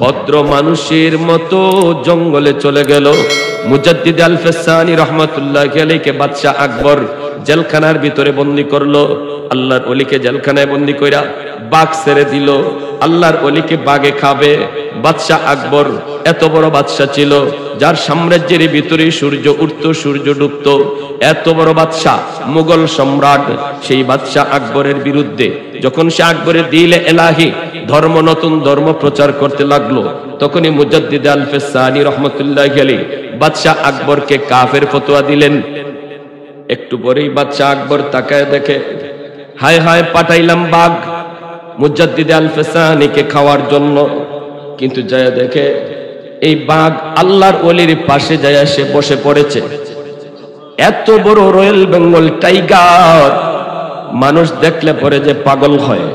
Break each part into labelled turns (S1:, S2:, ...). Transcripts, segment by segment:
S1: ভদ্র মানুষের মতো জঙ্গলে চলে গেল। মুজাদ্দিদ আল ফেসানি রহমাতুল্লাহি আলাইহি বাদশা আকবর জেলখানার ভিতরে বন্দী করলো। আল্লাহর ওলিকে জেলখানায় বন্দী কইরা বাঘ ছেড়ে দিল। আল্লাহর ওলিকে বাঘে খাবে। বাদশা আকবর এত বড় বাদশা ছিল, যার সাম্রাজ্যের ভিতরে সূর্য উঠতো সূর্য ডুবতো। এত বড় বাদশা, মুঘল সম্রাট। সেই বাদশা আকবরের বিরুদ্ধে যখন সে আকবরের দিলে এলাহি ধর্ম, নতুন ধর্ম প্রচার করতে লাগলো, তখনই মুজাদ্দিদ আল ফেসানি রহমাতুল্লাহি আলাইহি বাদশা আকবরকে কাফের ফতোয়া দিলেন। একটু পরেই বাদশা আকবর তাকায় দেখে, হায় হায়, পাঠাইলাম বাঘ মুজাদ্দিদ আল ফেসানিকে খাওয়ার জন্য, কিন্তু যায় দেখে এই বাঘ আল্লাহর ওলির পাশে যায় সে বসে পড়েছে। এত বড় রয়্যাল বেঙ্গল টাইগার, মানুষ দেখলে পরে যে পাগল হয়,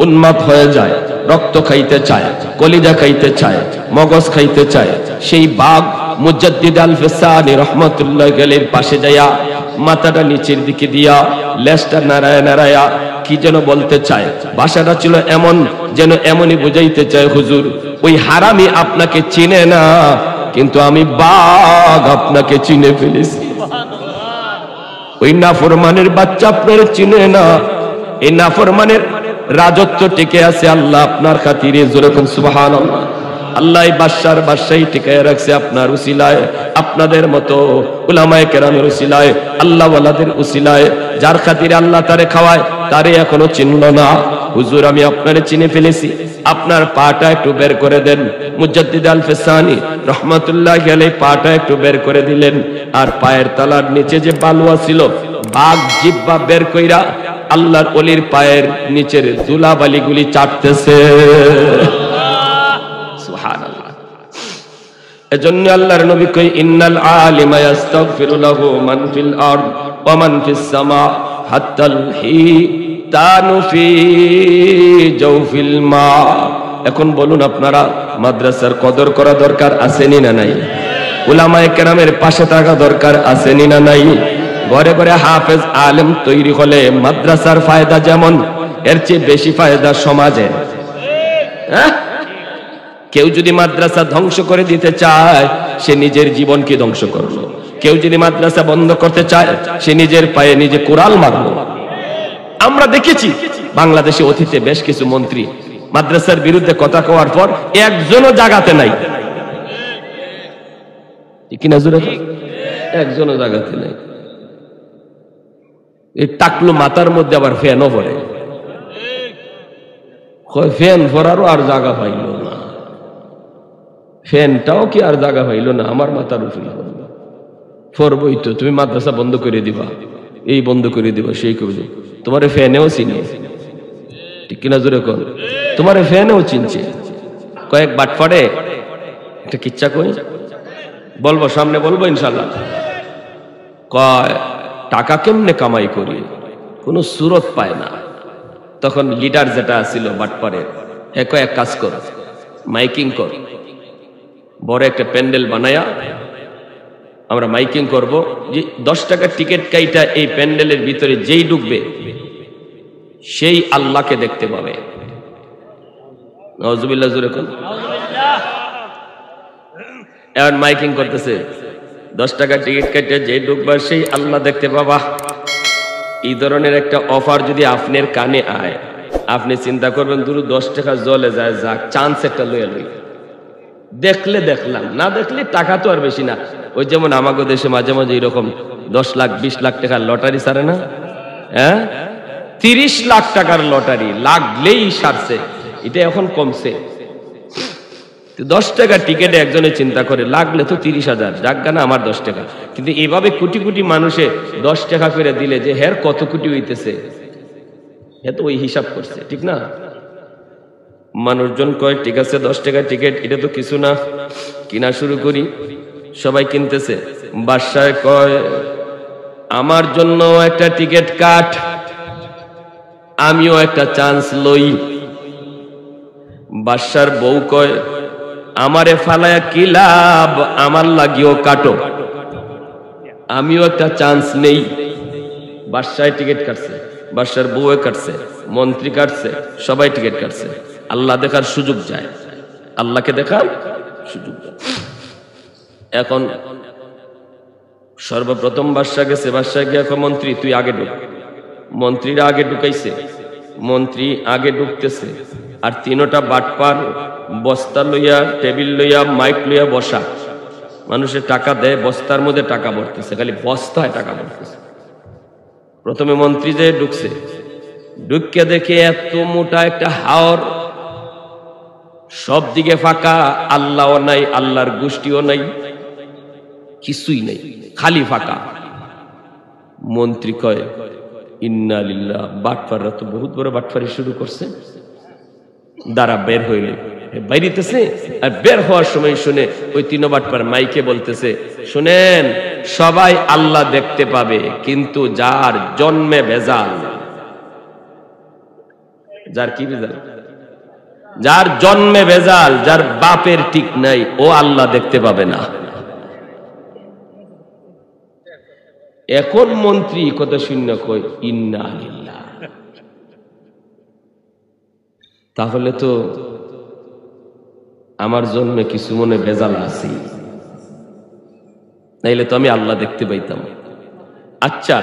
S1: উন্মাদ হয়ে যায়, রক্ত খাইতে চায়, কলিজা খাইতে চায়, মগজ খাইতে চায়। সেই বাঘ মুজাদ্দিদ আল ফেসানি রহমাতুল্লাহি আলাইহির পাশে যায়া মাথাটা নিচের দিকে দিয়া লেজটা নাড়ায়া নাড়ায়া কি যেন বলতে চায়। ভাষাটা ছিল এমন যেন এমনই বুঝাইতে চায়, হুজুর ওই হারামি আপনাকে চিনে না, কিন্তু আমি বাঘ আপনাকে চিনে ফেলেছি। ওই নাফরমানের বাচ্চা আপনার চিনে না, এই নাফরমানের রাজত্ব টিকে আছে আল্লাহ আপনার খাতিরে। যেরকম সুবহানাল্লাহ, আল্লাহ বাদশার বাদশাহী টিকায় রাখছে আপনার উসিলায়, আপনাদের মতো উলামায়ে কেরামের উসিলায়, আল্লাহ ওয়ালাদের উসিলায়। যার খাতিরে আল্লাহ তারে খাওয়ায়, তারে এখনো চিনল না। হুজুর আমি আপনারে চিনে ফেলেছি, আপনার পাটা একটু বের করে দেন। মুজাদ্দিদ আল ফেসানি রহমাতুল্লাহি আলাইহি পাটা একটু বের করে দিলেন, আর পায়ের তলার নিচে যে বালুয়া ছিল, বাঘ জিহ্বা বের কইরা আল্লাহর ওলির পায়ের নিচের ধুলাবালিগুলি চাটতেছে। সুবহানাল্লাহ। এজন্য আল্লাহর নবী কই, ইন্নাল আলিমা ইস্তাগফিরু লাহু মান ফিল আরদ ওয়া মান ফিস সামা হাত্তাল হিতানু ফি জাওফিল মা। এখন বলুন আপনারা, মাদ্রাসার কদর করা দরকার আসেনি না নাই? উলামায়ে কেরামের পাশে থাকা দরকার আসেনি না নাই? ঘরে ঘরে হাফেজ আলেম তৈরি হলে মাদ্রাসার ফায়দা যেমন, এর চেয়ে বেশি ফায়দা সমাজে। হ্যাঁ, কেউ যদি মাদ্রাসা ধ্বংস করে দিতে চায়, সে নিজের জীবনকে ধ্বংস করলো। কেউ যদি মাদ্রাসা বন্ধ করতে চায়, সে নিজের পায়ে নিজে কোরাল মারলো। আমরা দেখেছি বাংলাদেশে অতীতে বেশ কিছু মন্ত্রী মাদ্রাসার বিরুদ্ধে কথা কওয়ার পর একজনও জাগাতে নাই, কিনা জোরে, একজনও জাগাতে নাই। এই টাকলু মাথার মধ্যে আবার ফ্যানও পড়ে, ফ্যান পরারও আর জায়গা পাইল না, ফ্যানটাও কি আর জায়গা পাইল না, আমার মাথার উপরে ফরবই তো। তুমি মাদ্রাসা বন্ধ করে দিবা, এই বন্ধ করে দিবা, সেই করবে। তোমার ফ্যানেও চিনে, ঠিক কিনা জোরে কর, তোমার ফ্যানেও চিনছে। কয়েক বাটফাড়ে একটা কিচ্ছা কই, বলবো সামনে, বলবো ইনশাল্লাহ। কয় টাকা কেমনে কামাই করি, কোনো সুরত পায় না। তখন লিডার যেটা ছিল বাটপাড়ের, হ্যাঁ কয় এক কাজ কর, মাইকিং কর, বড় একটা প্যান্ডেল বানায়া আমরা মাইকিং করব, যে 10 টাকার টিকিট কাইটা এই প্যান্ডেলের ভিতরে যেই ঢুকবে সেই আল্লাহকে দেখতে পাবে। নাউজুবিল্লাহ, জোরে কোন। এখন মাইকিং করতেছে, 10 টাকার টিকিট কাইটা যেই ঢুকবা সেই আল্লাহ দেখতে পাবা। এই ধরনের একটা অফার যদি আপনার কানে আয়, আপনি চিন্তা করবেন দূর 10 টাকা জলে যায়, যাক চান্স একটা লইয়া লই, দেখলে দেখলাম, না দেখলে টাকা তো আর বেশি না। ওই যেমন আমাগো দেশে মাঝে মাঝে এরকম 10 লাখ 20 লাখ টাকার লটারি সারে না, হ্যাঁ 30 লাখ টাকার লটারি লাগলেই সারছে, এটা এখন কমছে। 10 টাকা টিকেটে একজনে চিন্তা করে লাগলে তো 30,000, যাক না আমার 10 টাকা। কিন্তু এভাবে কোটি কোটি মানুষে 10 টাকা করে দিলে যে হের কত কোটি হইতেছে, হ্যাঁ তো ওই হিসাব করছে, ঠিক না? মানুষজন কয় ঠিক আছে 10 টাকা টিকিট, এটা তো কিছু না, কিনা শুরু করি, সবাই কিনতেছে। বাদশাহ কয় আমার জন্য একটা টিকিট কাট, আমিও একটা চান্স লই। বাদশার বউ কয় আমারে ফালায়া কি লাভ, আমার লাগিও কাটো, আমিও একটা চান্স নেই। বাদশায় টিকিট কাটছে, বাদশার বউয়ে কাটছে, মন্ত্রী কাটছে, সবাই টিকিট কাটছে। আল্লাহ দেখার সুযোগ যায়, আল্লাহকে দেখার সুযোগ দেন। এখন সর্বপ্রথম বাদশা গেছে, বাদশা গিয়ে মন্ত্রী তুই আগে ঢুক। মন্ত্রীরা আগে ঢুকাইছে, মন্ত্রী আগে ঢুকতেছে, আর তিনোটা বাটপার বস্তা লইয়া, টেবিল লইয়া, মাইক লইয়া বসা। মানুষের টাকা দেয়, বস্তার মধ্যে টাকা ভরতেছে, খালি বস্তায় টাকা ভরতেছে। প্রথমে মন্ত্রী যে ঢুকছে, ঢুকে দেখে এত মোটা একটা হাওর, সব দিকে ফাঁকা, আল্লাহও নাই, আল্লাহর গোষ্ঠীও নাই, কিছুই নেই, খালি ফাঁকা। মন্ত্রী কয় ইন্না লিল্লাহ, বাটপাররা তো বহুত বড় বাটপারি শুরু করছে, দ্বারা বের হইলে বাইরিতেছে। আর বের হওয়ার সময় শুনে ওই তিন বাটপার মাইকে বলতেছে, শুনেন সবাই আল্লাহ দেখতে পাবে, কিন্তু যার জন্মে ভেজাল, যার কি ভেজাল, যার জন্মে ভেজাল, যার বাপের ঠিক নাই, ও আল্লাহ দেখতে পাবে না। এখন মন্ত্রী কথা শূন্য কই ইন্না লিল্লাহ। তাহলে তো আমার জন্মে কিছু মনে ভেজাল আছে, নাইলে তো আমি আল্লাহ দেখতে পাইতাম। আচ্ছা,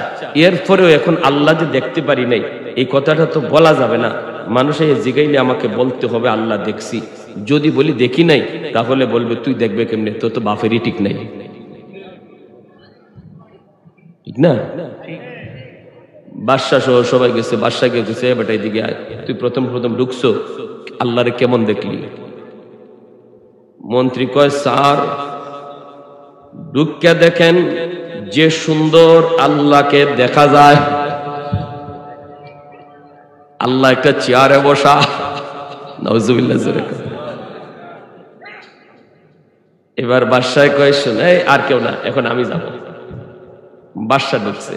S1: এরপরেও এখন আল্লাহ যে দেখতে পারি নাই, এই কথাটা তো বলা যাবে না। মানুষে জিগাইলে আমাকে বলতে হবে আল্লাহ দেখছি। যদি বলি দেখি নাই, তাহলে বলবে তুই দেখবে কেমনে, তোর তো বাপেরই ঠিক নাই, ঠিক না? বাদশা সহ সবাই গেছে, বাদশা গেছে, বেটা এদিকে আয়, তুই প্রথম ঢুকছো, আল্লাহরে কেমন দেখলি? মন্ত্রী কয় স্যার, ঢুকে দেখেন যে সুন্দর আল্লাহকে দেখা যায়, আল্লাহ একটা চেয়ারে বসা। নাউজুবিল্লাহ। এবার বাদশায় কয় শোনে আর কেউ না, এখন আমি যাব। বাদশা ঢুকছে,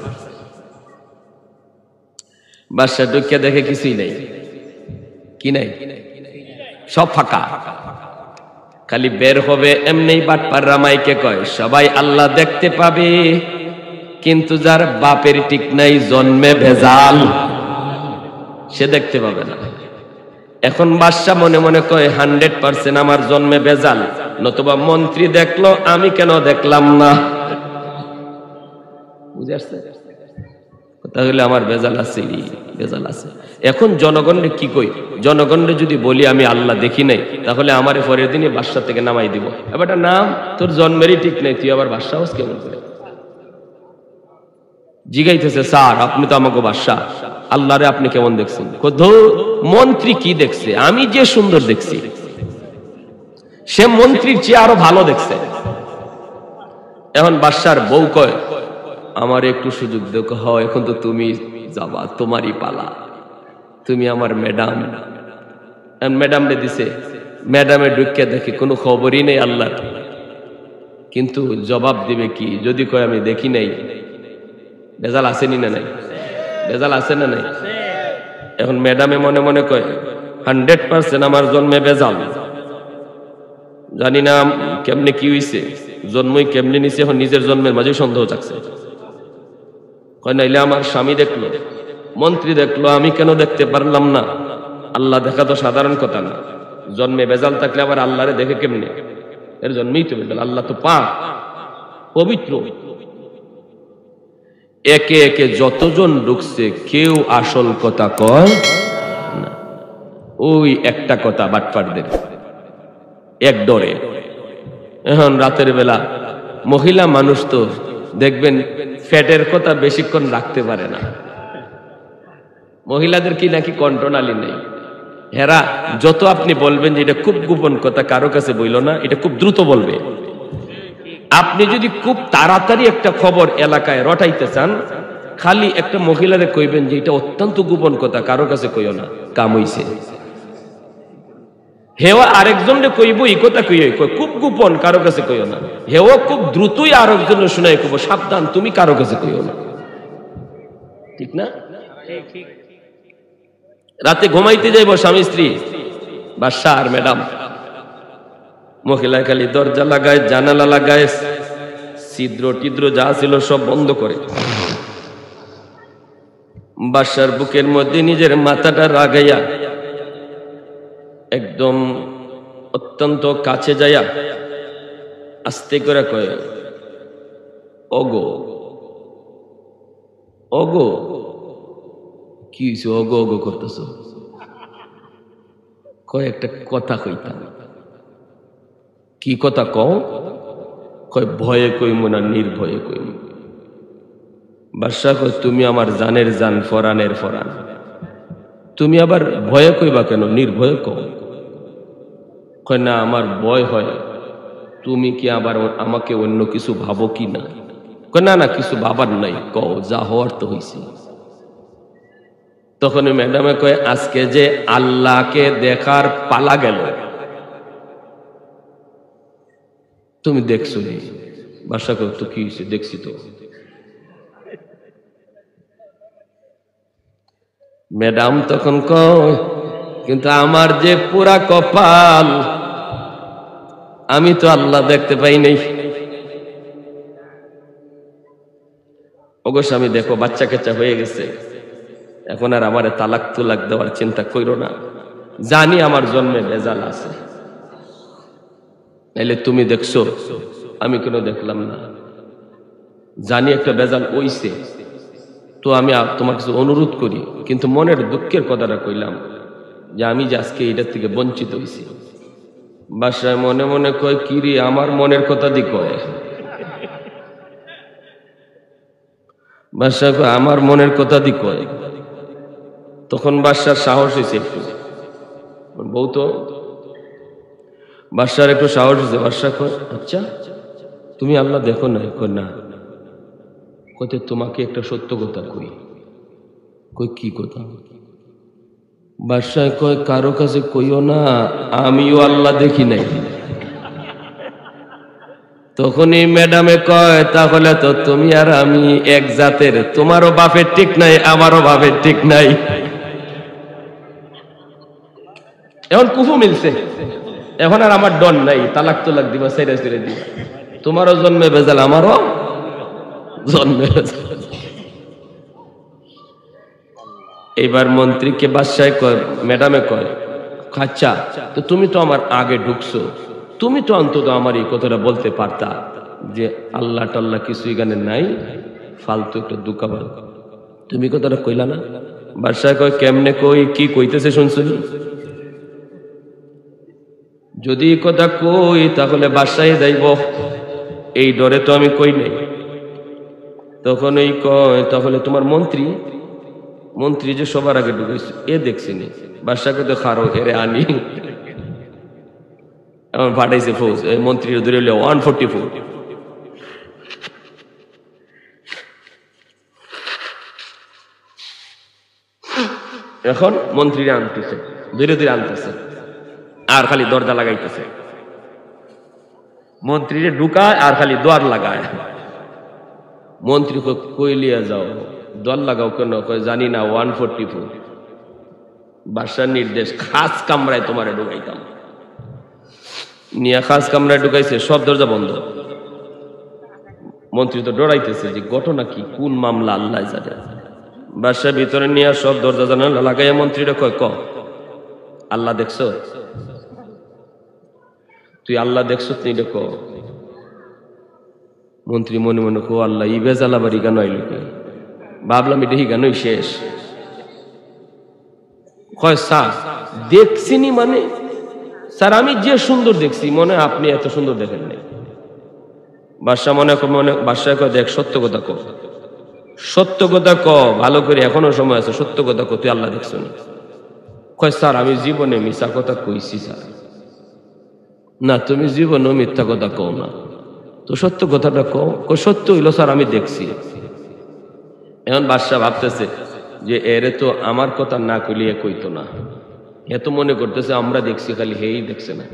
S1: বাদশা ঢুকে দেখে কিছুই নাই, কি নাই, সব ফাঁকা, খালি বের হবে এমনি। বাটপাররা মাইকে কয় সবাই আল্লাহ দেখতে পাবে, কিন্তু যার বাপের ঠিক নাই, জন্মে ভেজাল, সে দেখতে পাবে না। এখন বাদশা মনে মনে কয় 100% আমার জন্মে ভেজাল, নতুবা মন্ত্রী দেখলো, আমি কেন দেখলাম না? বুঝে আসছে? তাহলে আমার ভেজাল আছে, ভেজাল আছে। এখন জনগণরে কি কই? জনগণরে যদি বলি আমি আল্লাহ দেখি নাই, তাহলে আমার পরের দিনই বাদশা থেকে নামাই দিব। এবার নাম তোর জন্মেরই ঠিক নাই, তুই আবার বাদশা হস কেমন করে? জিগাইতেছে স্যার আপনি তো আমাকে বাদশা, আল্লাহরে আপনি কেমন দেখছেন? মন্ত্রী কি দেখছে? আমি যে সুন্দর দেখছি, সে মন্ত্রীর চেয়ে আরো ভালো দেখছে। এখন বাদশার বউ কয় আমার একটু সুযোগ দেখো, হ এখন তো তুমি যাবা, তোমারই পালা, তুমি আমার ম্যাডাম। ম্যাডাম রে দিছে, ম্যাডামে ঢুকিয়ে দেখে কোনো খবরই নেই আল্লাহ, কিন্তু জবাব দিবে কি? যদি কয় আমি দেখি নাই, ভেজাল আসেনি না নাই? ভেজাল আছে না নাই? এখন ম্যাডামে মনে মনে কয় 100% আমার জন্মে ভেজাল, জানি না কেমনে কি হইছে, জন্মই কেমনে নিছে, এখন নিজের জন্মের মাঝে সন্দেহ থাকছে। কয় নাইলে আমার স্বামী দেখলো, মন্ত্রী দেখলো, আমি কেন দেখতে পারলাম না? আল্লাহ দেখা তো সাধারণ কথা না, জন্মে ভেজাল থাকলে আবার আল্লাহরে দেখে কেমনে? এর জন্মেই তো ভেজাল, আল্লাহ তো পাক পবিত্র। একে একে যতজন ঢুকছে কেউ আসল কথা কয় না, ওই একটা কথা বাটপারদের এক ডরে। এখন রাতের বেলা মহিলা মানুষ তো দেখবেন ফ্যাটের কথা বেশিক্ষণ রাখতে পারে না, মহিলাদের কি নাকি কন্ট্রোলালি নেই। হেরা যত আপনি বলবেন যে এটা খুব গোপন কথা, কারো কাছে বইল না, এটা খুব দ্রুত বলবে। আপনি যদি খুব তাড়াতাড়ি একটা খবর এলাকায় রটাইতে চান, খালি একটা মহিলারে কইবেন যে এটা অত্যন্ত গোপন কথা, কারো কাছে কইও না, কাম হইছে। হেওয়া আরেকজনরে কইব এই কথা খুব গোপন, কারো কাছে কইও না। হেওয়া খুব দ্রুতই আরেকজনের শুনাই কইব সাবধান, তুমি কারো কাছে কইও না, ঠিক না? রাতে ঘুমাইতে যাইব স্বামী স্ত্রী, বাদশা আর ম্যাডাম, মহিলা খালি দরজা লাগায়, জানালা লাগায়, ছিদ্র টিদ্র যা ছিল সব বন্ধ করে। বাদশার বুকের মধ্যে নিজের মাথাটা রাগাইয়া একদম অত্যন্ত কাছে যাইয়া আস্তে করে কয়, ওগো ওগো। কি হইছে ওগো ওগো করতেছ? কয় একটা কথা কইতাম। কি কথা কও? কয় ভয়ে কইম না নির্ভয়ে কইম। বাদশাহ কয়, তুমি আমার জানের জান, ফরানের ফরান, তুমি আবার ভয়ে কইবা কেন? নির্ভয়ে কও। কয় না, আমার ভয় হয়, তুমি কি আবার আমাকে অন্য কিছু ভাবো কি না? কয় না না, কিছু ভাবার নাই, কও, যা হওয়ার তো হইছে। তখন ম্যাডামে কয়, আজকে যে আল্লাহকে দেখার পালা গেল, তুমি দেখছো নি? বাদশাহ কয়, তো কি হয়েছে? দেখছি তো। ম্যাডাম তখন কয়, কিন্তু আমার যে পুরা কপাল, আমি তো আল্লাহ দেখতে পাই নাই। ওগো স্বামী, দেখো বাচ্চা কাচ্চা হয়ে গেছে, এখন আর আমারে তালাক তুলাক দেওয়ার চিন্তা কইরো না, জানি আমার জন্মে ভেজাল আছে। নাইলে তুমি দেখছো, আমি কেন দেখলাম না? জানি একটা ভেজাল হইছে, তো আমি তোমার কাছে অনুরোধ করি, কিন্তু মনের দুঃখের কথাটা কইলাম যে আমি যে আজকে এটার থেকে বঞ্চিত হইছি। বাসায় মনে মনে কয়, কিরি আমার মনের কথা দি কয়? বাদশাহ কয়, আমার মনের কথা দি কয়। তখন বাদশার সাহস হয়েছে একটু, বউ তো, বাদশার একটু সাহস হয়েছে। বাদশাহ কয়, আচ্ছা তুমি আল্লাহ দেখো না? কয় না। কইতে, তোমাকে একটা সত্য কথা কই। কই, কি কথা? বাদশাহ কয়, কারো কাছে কইও না, আমিও আল্লাহ দেখি নাই। তখনই ম্যাডামে কয়, তাহলে তো তুমি আর আমি এক জাতের, তোমারও বাপের ঠিক নাই, আমারও বাপের ঠিক নাই। এখন কুফু মিলছে, এখন আর আমার ডন নাই, তালাক তোলাক দিবা, ছেড়ে ছেড়ে দিবা। তোমারও জন্মে ভেজাল, আমারও জন্মে ভেজাল। এইবার মন্ত্রীকে বাদশাহ কয়, ম্যাডামে কয়, আচ্ছা তো তুমি তো আমার আগে ঢুকছো, তুমি তো অন্তত আমার এই কথাটা বলতে পারতা যে আল্লাহ টাল্লাহ কিছু এখানে নাই, ফালতু একটা দুকাবার, তুমি কথাটা কইলা না? বাদশাহ কয়, কেমনে কই, কি কইতেছে শুনছনি? যদি কথা কই তাহলে বাদশাহে যাইব, এই ডরে তো আমি কই নাই। তখন এই কয়, তাহলে তোমার মন্ত্রী, মন্ত্রী যে সবার আগে ঢুকেছে, এ দেখছিনি? বাদশাকে তো খারো, এরে আনি। এখন পাঠাইছে ফৌজ, এই মন্ত্রীর ধরে 144। এখন মন্ত্রীরা আনতেছে, ধীরে ধীরে আনতেছে, আর খালি দরজা লাগাইতেছে। মন্ত্রীরে ঢুকায় আর খালি দোয়ার লাগায়। মন্ত্রী কই লিয়া যাও, দর লাগাও কেন? কয়, জানি না, 144 বাদশার নির্দেশ, খাস কামরায় তোমারে ঢুকাইতাম। নিয়া খাস কামরায় ঢুকাইছে, সব দরজা বন্ধ। মন্ত্রী তো ডরাইতেছে যে ঘটনা কি, কোন মামলা, আল্লাহ জানে। বাদশার ভিতরে নিয়ে সব দরজা জানালা লাগাইয়া মন্ত্রীরা কয়, আল্লাহ দেখছো? তুই আল্লাহ দেখছো? তুই ক। মন্ত্রী মনে মনে কো, আল্লাহ ই বেজাল আবার ইগানো আইল, ভাবলাম এটা হিগানোই শেষ। কয়, স্যার দেখছিনি? মানে স্যার আমি যে সুন্দর দেখছি, মনে আপনি এত সুন্দর দেখেন নাই। বাদশাহ মনে বাদশাহ কয়, দেখ সত্য কথা ক, সত্য কথা ক, ভালো করে, এখনো সময় আছে, সত্য কথা ক, তুই আল্লাহ দেখছো না? কয়, স্যার আমি জীবনে মিথ্যা কথা কইছি স্যার। না, তুমি জীবনেও মিথ্যা কথা কও না, তো সত্য কথাটা কও। সত্য হইল স্যার, আমি দেখছি। এখন বাদশাহ ভাবতেছে যে এরে তো আমার কথা না কইলে কইতো না, এত মনে করতেছে আমরা দেখছি, খালি হেই দেখছে না।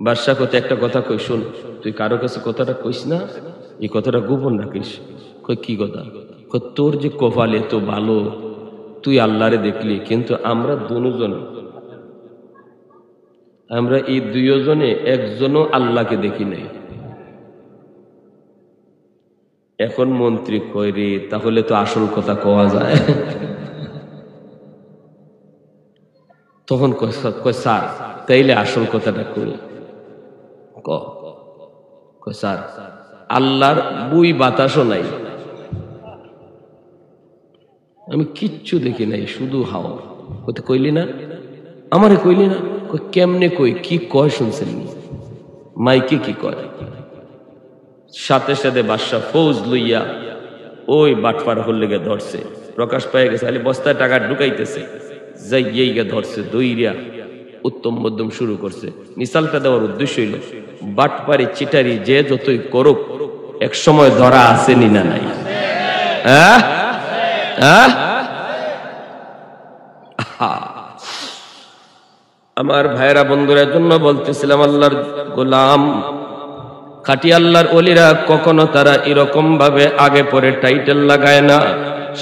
S1: বাদশাহ কত একটা কথা কই, শুন, তুই কারো কাছে কথাটা কইস না, এই কথাটা গোপন রাখিস। কই, কি কথা? তোর যে কপাল এত ভালো, তুই আল্লাহরে দেখলি, কিন্তু আমরা দুজন, আমরা এই দুইজনে একজনও আল্লাহকে দেখি নাই। এখন মন্ত্রী কয়, রে তাহলে তো আসল কথা কওয়া যায়। তখন কয়, স্যার তাইলে আসল কথাটা কই। স্যার আল্লাহর বুই বাতাসও নাই, আমি কিচ্ছু দেখি নাই, শুধু হাওয়া। কইলি না আমারে, কইলি না? কেমনে কই, কি কয় শুনছেন? মাইকে কি কয়? সাথে সাথে বাদশাহ ফৌজ লইয়া ওই বাটপার হল লেগে ধরছে, প্রকাশ পাই গেছে, খালি বস্তায় টাকা ঢুকাইতেছে, যাই গে ধরছে, দইরা উত্তম মধ্যম শুরু করছে। মিসালটা দেওয়ার উদ্দেশ্য হইল বাটপারি চিটারি যে যতই করুক এক সময় ধরা আসেনি না নাই? আমার ভাইরা বন্ধুরা জন্য বলতেছিলাম, আল্লাহর গোলাম খাঁটি আল্লাহর ওলিরা কখনো তারা এরকম ভাবে আগে পরে টাইটেল লাগায় না,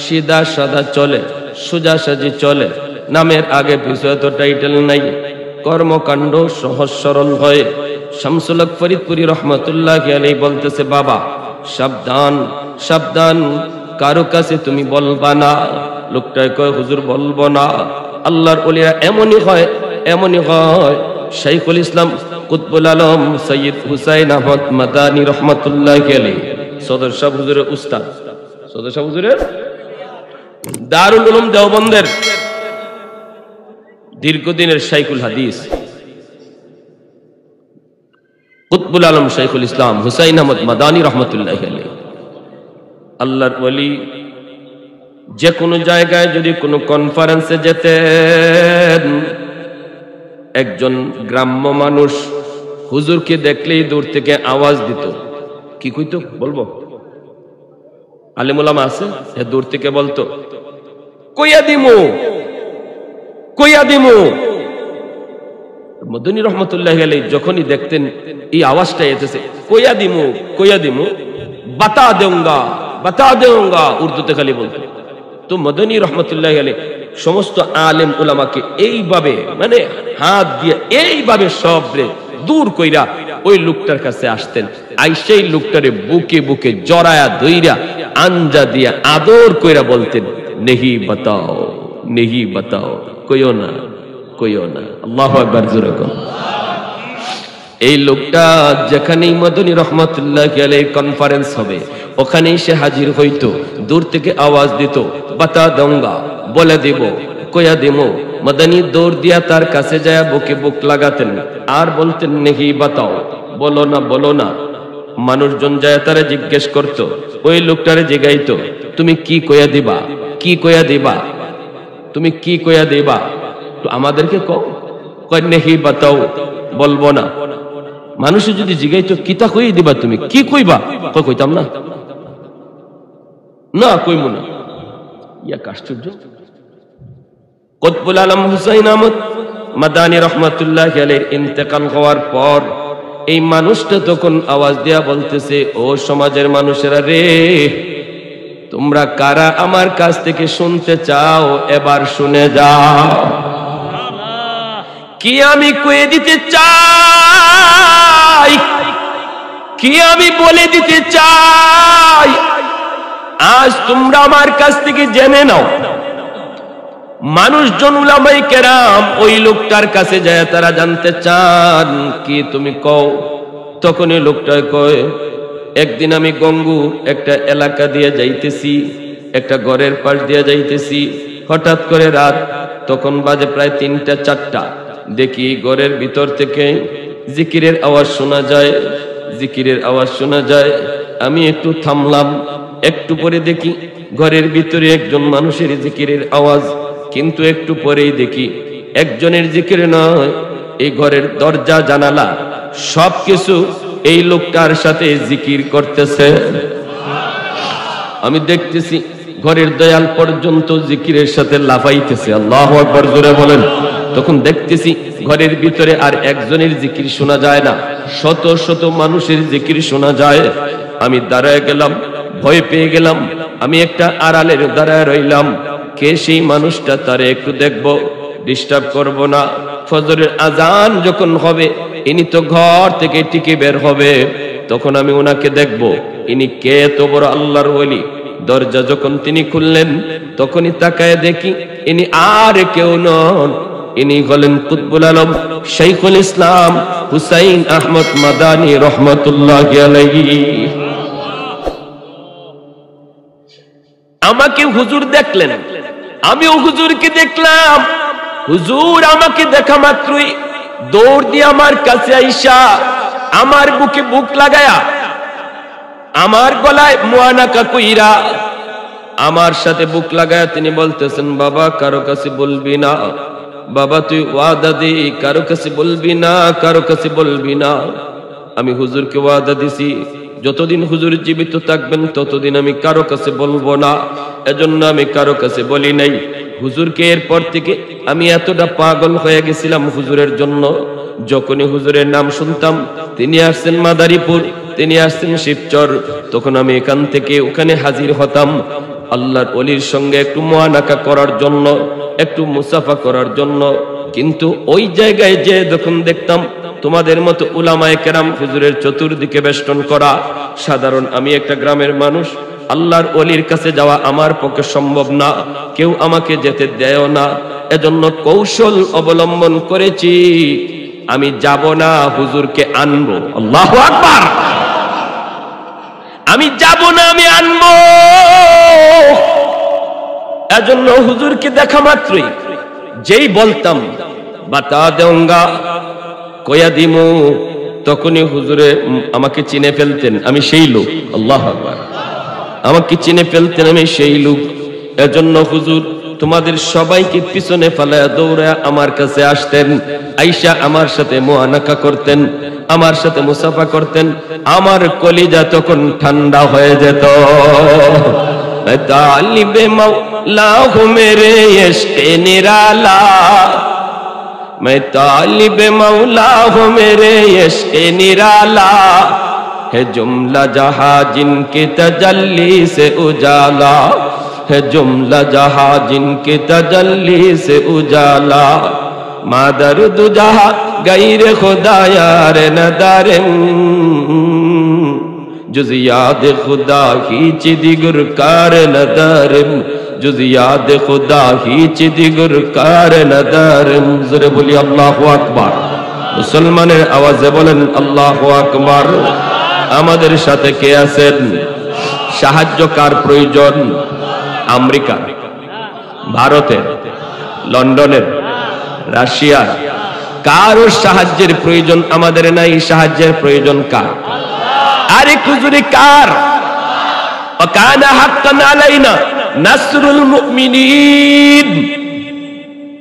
S1: সিধা সাদা চলে, সোজাসাজি চলে, নামের আগে পিছনে তো টাইটেল নাই, কর্মকাণ্ড সহজ সরল হয়। শামসুল হক ফরিদপুরি রহমতুল্লাহি আলাইহি বলতেছে, বাবা সাবধান সাবধান, কারো কাছে তুমি বলবা না। লোকটাই কয়, হুজুর বলবো না। আল্লাহর ওলিরা এমনই হয়, এমনই হয়। শাইখুল ইসলাম কুতবুল আলম সৈয়দ হুসাইন আহমদ মাদানী রহমতুল্লাহি আলাইহি সদর শাহ হুজুরের উস্তাদ, সদর শাহ হুজুরের দারুল উলুম দেওবন্দের দীর্ঘদিনের শাইখুল হাদিস কুতবুল আলম শাইখুল ইসলাম হুসাইন আহমদ মাদানী রহমতুল্লাহি আলাইহি, আল্লাহর ওলি যে কোনো জায়গায় যদি কোনো কনফারেন্সে যেতেন, একজন গ্রাম্য মানুষ হুজুরকে দেখলেই দূর থেকে আওয়াজ দিত। কি কইতো বলবো? আলেম ওলামা আছে, দূর থেকে বলতো, কইয়া দিমু কইয়া দিমু। মদনী রহমতুল্লাহি আলাইহি যখনই দেখতেন এই আওয়াজটা এসেছে, কইয়া দিমু কইয়া দিমু, বাতা দেউঙ্গা উর্দুতে খালি বলতো। তো মদনী রহমতুল্লাহি আলাইহি সমস্ত আলেম উলামাকে এইভাবে মানে হাত দিয়ে এইভাবে সবরে দূর কইরা ওই লোকটার কাছে আসতেন, আই সেই লোকটারে বুকে বুকে জড়ায়া দইরা আঞ্জা দিয়া আদর কইরা বলতেন, নেহি বাতাও, কইও না কইও না। আল্লাহু আকবার, জোরে কোন। এই লোকটা যেখানেই মদনী রহমতুল্লাহি আলাইহি কনফারেন্স হবে ওখানেই সে হাজির হইতো, দূর থেকে আওয়াজ দিত, বাতা দঙ্গা, বলে দিব, কইয়া দিমু। মদনী দৌড় দিয়া তার কাছে যায় বুকে বুক লাগাতেন আর বলতেন, নেহি বাতাও, বলো না বলো না। মানুষজন যায় তারা জিজ্ঞেস করত, ওই লোকটারে জিগাইতো, তুমি কি কইয়া দিবা, কি কইয়া দিবা, তুমি কি কইয়া দিবা? তো আমাদেরকে কয় নেহি বাতাও, বলবো না। মানুষে যদি জিগাইতো, কিতা কইয়া দিবা, তুমি কি কইবা? কইতাম না, না কইমু না। ইয়া আশ্চর্য। কুতবুল আলম হুসাইন আহমদ মাদানী রহমতুল্লাহি আলাইহির ইন্তেকাল হওয়ার পর এই মানুষটা তখন আওয়াজ দিয়া বলতেছে, ও সমাজের মানুষেরা রে, তোমরা কারা আমার কাছ থেকে শুনতে চাও, এবার শুনে যাও। কি আমি কয়ে দিতে চাই, কি আমি বলে দিতে চাই, আজ তোমরা আমার কাছ থেকে জেনে নাও। মানুষজন উলামায়ে কেরাম ওই লোকটার কাছে যায়, তারা জানতে চান কি তুমি কও। তখন ওই লোকটা কয়, একদিন আমি গঙ্গু একটা এলাকা দিয়ে যাইতেছি, একটা ঘরের পাশ দিয়ে যাইতেছি, হঠাৎ করে রাত তখন বাজে প্রায় 3টা 4টা, দেখি ঘরের ভিতর থেকে জিকিরের আওয়াজ শোনা যায়, জিকিরের আওয়াজ শোনা যায়। আমি একটু থামলাম, একটু পরে দেখি ঘরের ভিতরে একজন মানুষের জিকিরের আওয়াজ, কিন্তু একটু পরেই দেখি একজনের জিকির নয়, এই ঘরের দরজা জানালা সবকিছু এই লোকটার সাথে জিকির করতেছে। আমি দেখতেছি ঘরের দয়াল পর্যন্ত জিকিরের সাথে লাফাইতেছে। আল্লাহু আকবার, জোরে বলেন। তখন দেখতেছি ঘরের ভিতরে আর একজনের জিকির শোনা যায় না, শত শত মানুষের জিকির শোনা যায়। আমি দাঁড়ায় গেলাম, ভয় পেয়ে গেলাম। আমি একটা আড়ালের দাঁড়ায় রইলাম, কে সেই মানুষটা, তারে একটু দেখবো, ডিস্টার্ব করব না। ফজরের আজান যখন হবে ইনি তো ঘর থেকে টিকে বের হবে, তখন আমি ওনাকে দেখব ইনি কে, তো বড় আল্লাহর ওলি। দরজা যখন তিনি খুললেন তখনই তাকায় দেখি ইনি আর কেউ নন, ইনি হলেন কুতবুল আলম শাইখুল ইসলাম হুসাইন আহমদ মাদানী রহমাতুল্লাহি আলাইহি। আমাকে হুজুর দেখলেন, আমিও হুজুরকে দেখলাম। হুজুর আমাকে দেখা মাত্রই দৌড় দিয়ে আমার কাছে আইসা আমার বুকে বুক লাগায়া আমার গলায় মুআনাকা কইরা আমার সাথে বুক লাগায়া তিনি বলতেছেন, বাবা কারো কাছে বলবি না, বাবা তুই ওয়াদা দে কারো কাছে বলবি না, কারো কাছে বলবি না। আমি হুজুরকে ওয়াদা দিছি যতদিন হুজুর জীবিত থাকবেন ততদিন আমি কারো কাছে বলবো না, এজন্য আমি কারো কাছে বলি নাই। হুজুরকে এরপর থেকে আমি এতটা পাগল হয়ে গেছিলাম হুজুরের জন্য, যখনই হুজুরের নাম শুনতাম তিনি আসছেন মাদারীপুর, তিনি আসছেন শিবচর, তখন আমি এখান থেকে ওখানে হাজির হতাম আল্লাহর ওলির সঙ্গে একটু মুআনাকা করার জন্য, একটু মুসাফা করার জন্য। কিন্তু ওই জায়গায় যে যখন দেখতাম তোমাদের মতো উলামায়ে কেরাম হুজুরের চতুর্দিকে বেষ্টন করা, সাধারণ আমি একটা গ্রামের মানুষ, আল্লাহর ওলির কাছে যাওয়া আমার পক্ষে সম্ভব না, কেউ আমাকে যেতে দেয় না। এজন্য কৌশল অবলম্বন করেছি, আমি যাব না, হুজুরকে আনবো। আল্লাহু আকবার। আমি যাব না, আমি আনবো। এজন্য হুজুরকে দেখা মাত্রই যেই বলতাম বাতা দেউঙ্গা কয়া দিমু, তখনই হুজুরে আমাকে চিনে ফেলতেন আমি সেই লোক। আল্লাহু আকবার। আমাকে চিনে ফেলতেন আমি সেই লোক। এজন্য হুজুর তোমাদের সবাইকে পিছনে ফেলায়া দৌড়া আমার কাছে আসতেন, আইসা আমার সাথে মুআনাকা করতেন, আমার সাথে মুসাফা করতেন। আমার কলিজা তখন ঠান্ডা হয়ে যেত। তালিবে মাওলা হো মেরে ইশকে নিরালা, मैं तालिब मौला हूँ मेरे इश्क़ निराला, है जुमला जहाँ जिनके तजल्ली से उजाला, है जुमला जहाँ जिनके तजल्ली से उजाला, मादर दुजहा गैर खुदा यार नदारे, जुज़ याद खुदा ही चिदिगर कार नदारिम, जुज़ याद खुदा ही चिदिगर कार नदारिम। ज़रे बोली अल्लाहु আকবার। মুসলমানের আওয়াজে বলেন আল্লাহু আকবার। আমাদের সাথে কে আছেন? সাহায্য কার প্রয়োজন? আমেরিকা, ভারতের, লন্ডনের, রাশিয়ার, কারো সাহায্যের প্রয়োজন আমাদের নাই। সাহায্যের প্রয়োজন কার? আরে হুজুরে কার? ওয়াকানা হাক্কান আলাইনা নাসরুল মুমিনিন।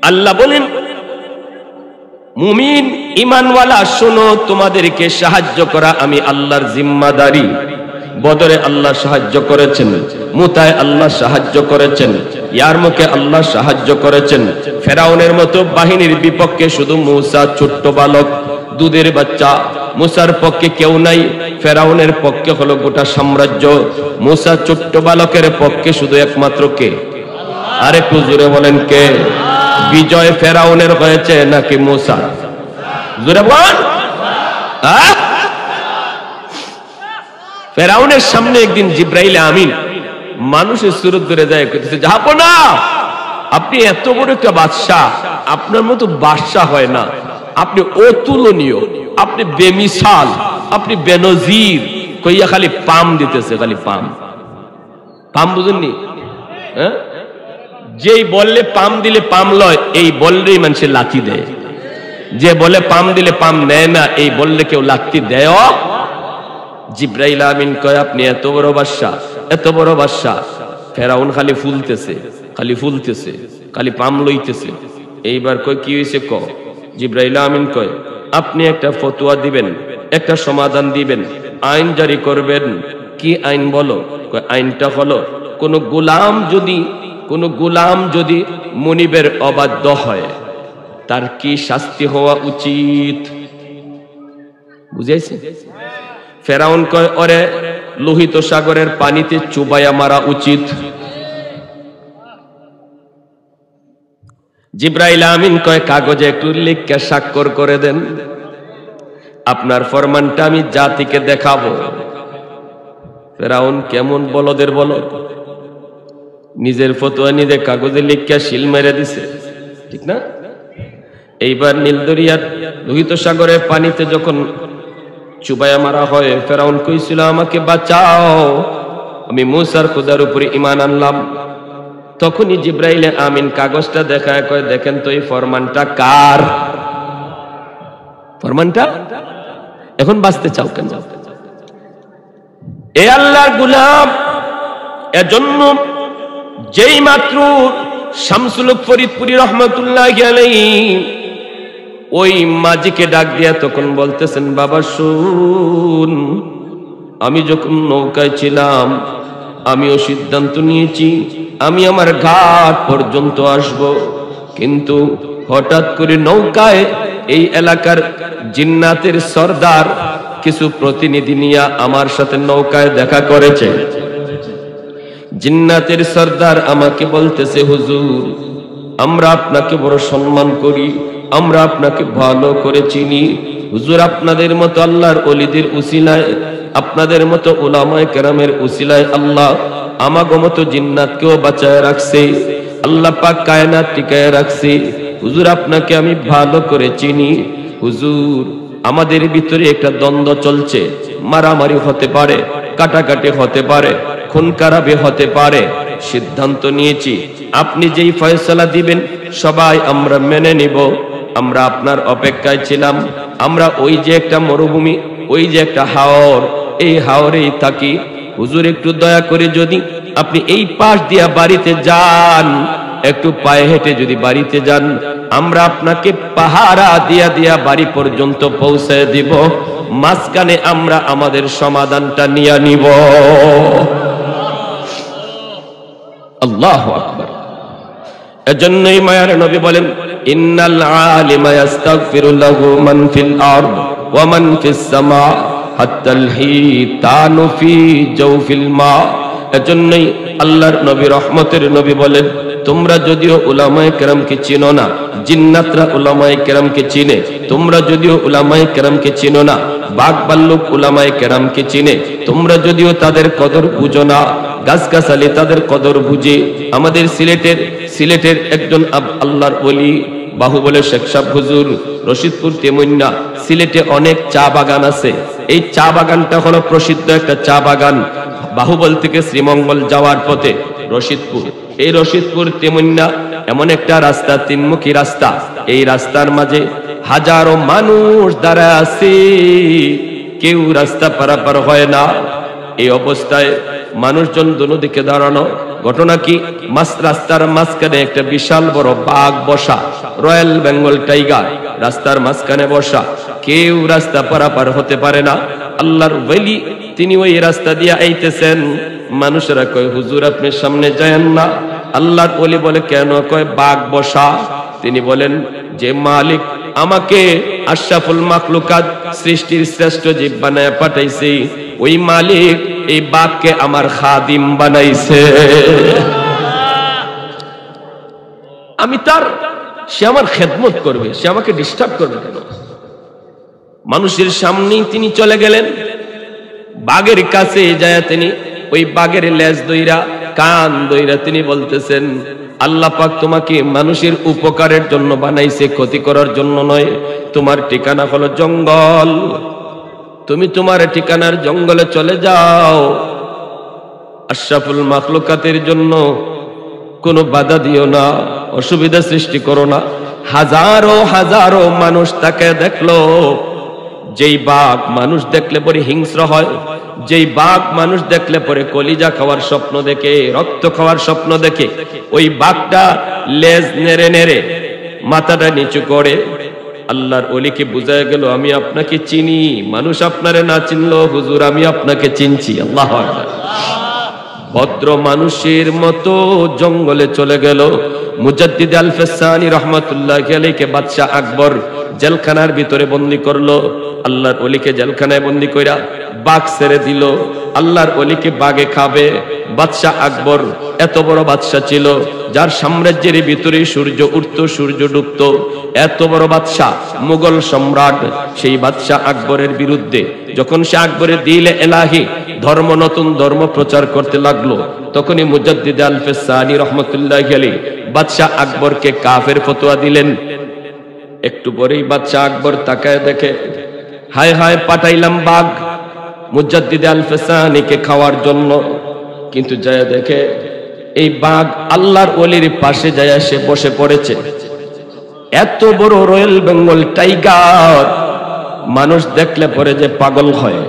S1: আল্লাহ বলেন মুমিন ঈমানওয়ালা শোনো, তোমাদেরকে সাহায্য করা আমি আল্লাহর জিম্মাদারি। বদরে আল্লাহ সাহায্য করেছেন, মুতায় আল্লাহ সাহায্য করেছেন, ইয়ারমুকে আল্লাহ সাহায্য করেছেন। ফেরাউনের মতো বাহিনীর বিপক্ষে শুধু মূসা ছোট্ট বালক, দুধের বাচ্চা। মূসার পক্ষে কেউ নাই, ফেরাউনের পক্ষে হলো গোটা সাম্রাজ্য। মূসা ছোট্ট বালকের পক্ষে শুধু একমাত্র কে? আরে হুজুরে বলেন কে? বিজয় ফেরাউনের হয়েছে নাকি মূসা? জোরে বল। ফেরাউনের সামনে একদিন জিব্রাইল আমিন মানুষের সুরত ধরে যায়, কইতেছে যাবো না, আপনি এত বড় একটা বাদশা, আপনার মতো বাদশা হয় না, আপনি অতুলনীয়, আপনি বেমিসাল, আপনি বেনজির। কইয়া খালি পাম দিতেছে, খালি পাম। পাম বুঝেননি? হ্যাঁ, যেই বললে পাম দিলে পাম লয়, এই বললেই মানুষের লাথি দেয়। যে বলে পাম দিলে পাম নেয় না, এই বললে কেউ লাথি দেয়। জিব্রাইল আমিন কয় আপনি এত বড় বাদশা, এত বড় বাদশা। ফেরাউন খালি ফুলতেছে, খালি ফুলতেছে, খালি পাম লইতেছে। এইবার কয় কি হয়েছে ক? জিব্রাইল আমিন কয় আপনি একটা ফতোয়া দিবেন, একটা সমাধান দিবেন, আইন জারি করবেন। কি আইন বলো? কয় আইনটা হলো কোন গোলাম যদি মুনিবের অবাধ্য হয় তার কি শাস্তি হওয়া উচিত? বুঝাইছে? ফেরাউন কয় ওরে লোহিত সাগরের পানিতে চুবাইয়া মারা উচিত। জিব্রাইল আমিন কয় কাগজে একটু লিখে স্বাক্ষর করে দেন, আপনার ফরমানটা আমি জাতিকে দেখাবো। ফেরাউন কেমন বলদের বলদ, নিজের ফতোয়া নিজে কাগজে লিখে শিল মেরে দিছে, ঠিক না? এইবার নীলদরিয়ার লোহিত সাগরের পানিতে যখন চুবাইয়া মারা হয়, ফেরাউন কইছিল আমাকে বাঁচাও, আমি মুসার খোদার উপরে ঈমান আনলাম। তখনই জিব্রাইলে আমিন কাগজটা দেখায় কয় দেখেন তো এই ফরমানটা কার? ফরমানটা এখন বাঁচতে চাও কেন? এ আল্লাহর গোলাম, এজন্য যেই মাত্র শামসুল হক ফরিদপুরি রহমাতুল্লাহি আলাইহি ওই মাঝিকে ডাক দিয়া তখন বলতেছেন বাবা শুন, আমি যখন নৌকায় ছিলাম আমিও সিদ্ধান্ত নিয়েছি আমি আমার ঘাট পর্যন্ত আসব, কিন্তু হঠাৎ করে নৌকায় এই এলাকার জিন্নাতের সর্দার কিছু প্রতিনিধি নিয়ে আমার সাথে নৌকায় দেখা করেছে। জিন্নাতের সর্দার আমাকে বলতেছে হুজুর, আমরা আপনাকে বড় সম্মান করি, আমরা আপনাকে ভালো করে চিনি হুজুর, আপনাদের মতো আল্লাহর ওলিদের উসিলায়, আপনাদের মতো উলামায়ে কেরামের উসিলায় আল্লাহ আমাগো মতো জিন্নাতকেও বাঁচায় রাখছে, আল্লাহ পাক কায়নাত টিকায় রাখছে। হুজুর আপনাকে আমি ভালো করে চিনি হুজুর, আমাদের ভিতরে একটা দ্বন্দ্ব চলছে, মারামারি হতে পারে, কাটাকাটি হতে পারে, খুন খারাপি হতে পারে, সিদ্ধান্ত নিয়েছি আপনি যেই ফয়সালা দিবেন সবাই আমরা মেনে নিব। আমরা আপনার অপেক্ষায় ছিলাম, আমরা ওই যে একটা মরুভূমি, ওই যে একটা হাওর, এই হাওরেই থাকি হুজুর, একটু দয়া করে যদি আপনি এই পাশ দিয়া বাড়িতে যান, একটু পায়ে হেঁটে যদি বাড়িতে যান, আমরা আপনাকে পাহারা দিয়া দিয়া বাড়ি পর্যন্ত পৌঁছে দিব, মাঝখানে আমরা আমাদের সমাধানটা নিয়ে নিব। আল্লাহু আকবার। এজন্যই মায়ার নবী বলেন ইন্নাল আলিমা ইস্তাগফিরু লাহু মান ফিল আরদ ওয়া মান ফিস সামা হাত্তাল হিতানু ফি জাওফিল মা। এজন্যই আল্লাহর নবী রহমতের নবী বলেন তোমরা যদিও উলামায়ে কেরামকে চিনো না, জিন্নাতরা উলামায়ে কেরামকে চিনে, তোমরা যদিও উলামায়ে কেরামকে চিনো না, বাঘ ভাল্লুক উলামায়ে কেরামকে চিনে, তোমরা যদিও তাদের কদর বুঝো না, গাছগাছালি তাদের কদর বুঝে। আমাদের সিলেটের একজন আল্লাহর ওলি বাহুবলে শেখ সাহেব হুজুর, রশিদপুর তেমুন্না, সিলেটে অনেক চা বাগান আছে। এই চা বাগানটা হলো প্রসিদ্ধ একটা চা বাগান, বাহুবল থেকে শ্রীমঙ্গল যাওয়ার পথে রশিদপুর। এই রশিদপুর তেমুন্না এমন একটা রাস্তা, তিনমুখী রাস্তা, এই রাস্তার মাঝে হাজারো মানুষ দাঁড়ায় আছে, কেউ রাস্তা পারাপার হয় না। এই অবস্থায় মানুষজন দুদিকে দাঁড়ানো। ঘটনা কি, রাস্তার মাঝখানে একটা বিশাল বড় বাঘ বসা, রয়্যাল বেঙ্গল টাইগার রাস্তার মাঝখানে বসা, কেউ রাস্তা পারাপার হতে পারে না। আল্লাহর ওলি তিনি ওই রাস্তা দিয়ে আইতেছেন, মানুষেরা কয় হুজুর আপনি সামনে যায়েন না। আল্লাহর ওলি বলে কেন? কয় বাঘ বসা। তিনি বলেন যে মালিক আমাকে আশরাফুল মাখলুকাত সৃষ্টির শ্রেষ্ঠ জীব বানায় পাঠাইছে, ওই মালিক এই বাঘকে আমার খাদিম বানাইছে। আমি তার, সে আমার খেদমত করবে, সে আমাকে ডিস্টার্ব করবে কেন? মানুষের সামনেই তিনি চলে গেলেন, বাঘের কাছে যায় তিনি ওই বাঘের লেজ দইরা, কান দইরা তিনি বলতেছেন আল্লাহ পাক তোমাকে মানুষের উপকারের জন্য বানাইছে, ক্ষতি করার জন্য নয়। তোমার ঠিকানা হলো জঙ্গল, তুমি তোমার ঠিকানার জঙ্গলে চলে যাও। আশরাফুল মাখলুকাতের জন্য কোনো বাধা দিও না, অসুবিধা সৃষ্টি করো না। হাজারো হাজারো মানুষ তাকে দেখলো। যেই বাঘ মানুষ দেখলে পরে হিংস্র হয়, যেই বাঘ মানুষ দেখলে পরে কলিজা খাওয়ার স্বপ্ন দেখে, রক্ত খাওয়ার স্বপ্ন দেখে, ওই বাঘটা লেজ নেড়ে নেড়ে মাথাটা নিচু করে। আল্লাহর ওলিকে বুঝায় গেল আমি আপনাকে চিনি, মানুষ আপনারে না চিনলো হুজুর আমি আপনাকে চিনছি। আল্লাহু আকবার। ভদ্র মানুষের মতো জঙ্গলে চলে গেল। মুজাদ্দিদ আল-ফেসানি রহমাতুল্লাহি আলাইহি বাদশাহ আকবর জেলখানার ভিতরে বন্দী করলো। আল্লাহর ওলিকে জেলখানায় বন্দী কইরা বাঘ ছেড়ে দিল। আল্লাহর ওলিকে বাঘে খাবে। বাদশাহ আকবর এত বড় বাদশাহ ছিল, যার সাম্রাজ্যের ভিতরে সূর্য উঠতো সূর্য ডুবতো, এত বড় বাদশাহ, মুঘল সম্রাট। সেই বাদশাহ আকবরের বিরুদ্ধে যখন সে আকবরের দিলে এলাহি ধর্ম, নতুন ধর্ম প্রচার করতে লাগলো, তখনই মুজাদ্দিদ আল-ফেসানি রহমাতুল্লাহি আলাইহি বাদশাহ আকবরকে কাফের ফতোয়া দিলেন। একটু পরেই বাদশা আকবর তাকায় দেখে, হায় হায়, পাঠাইলাম বাঘ মুজাদ্দিদ আল-ফেসানিকে খাওয়ার জন্য, কিন্তু যায় দেখে এই বাঘ আল্লাহর ওলির পাশে যায় সে বসে পড়েছে। এত বড় রয়্যাল বেঙ্গল টাইগার মানুষ দেখলে পরে যে পাগল হয়,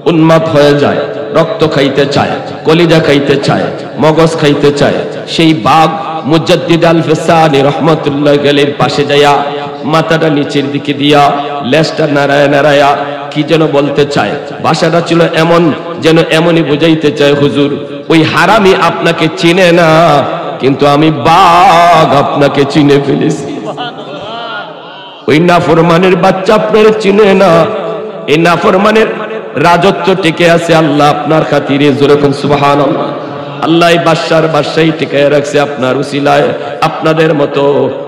S1: উন্মাদ হয়ে যায়, রক্ত খাইতে চায়, কলিজা খাইতে চায়, মগজ খাইতে চায়। সেই বাঘ মুজাদ্দিদ আল-ফেসানি রহমাতুল্লাহ আলাইহির পাশে যায়া মাথাটা নিচের দিকে দিয়া লেজটা নাড়ায়া নাড়ায়া কি যেন বলতে চায়। ভাষাটা ছিল এমন যেন এমনই বুঝাইতে চায়, হুজুর ওই হারামি আপনাকে চিনে না, কিন্তু আমি বাঘ আপনাকে চিনে ফেলেছি। ওই নাফরমানের বাচ্চা আপনার চিনে না, এই নাফরমানের রাজত্ব টিকে আছে আল্লাহ আপনার খাতিরে। জোরে কোন সুবহানাল্লাহ। আল্লাহ বাদশার বাদশাহী টিকায় রাখছে আপনার উসিলায়, আপনাদের মতো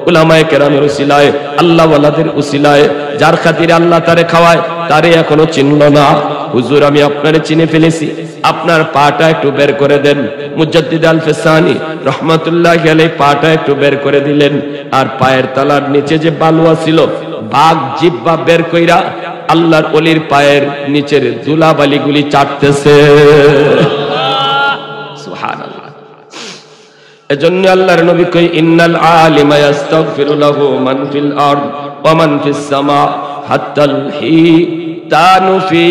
S1: উলামায়ে কেরামের উসিলায়, আল্লাহ ওয়ালাদের উসিলায়। যার খাতিরে আল্লাহ তারে খাওয়ায় তারে এখনো চিনল না। হুজুর আমি আপনারে চিনে ফেলেছি, আপনার পাটা একটু বের করে দেন। মুজাদ্দিদ আল-ফেসানি রহমাতুল্লাহি আলাইহি পাটা একটু বের করে দিলেন, আর পায়ের তলার নিচে যে বালুয়া ছিল, বাঘ জিহ্বা বের কইরা আল্লাহর ওলির পায়ের নিচের ধুলাবালিগুলি চাটতেছে। সুবহানাল্লাহ। এজন্য আল্লাহর নবী কই, ইন্নাল আলিমা ইস্তাগফিরু লাহু মান ফিল আরদ ওয়া মান ফিস সামা হাত্তাল হিতানু ফি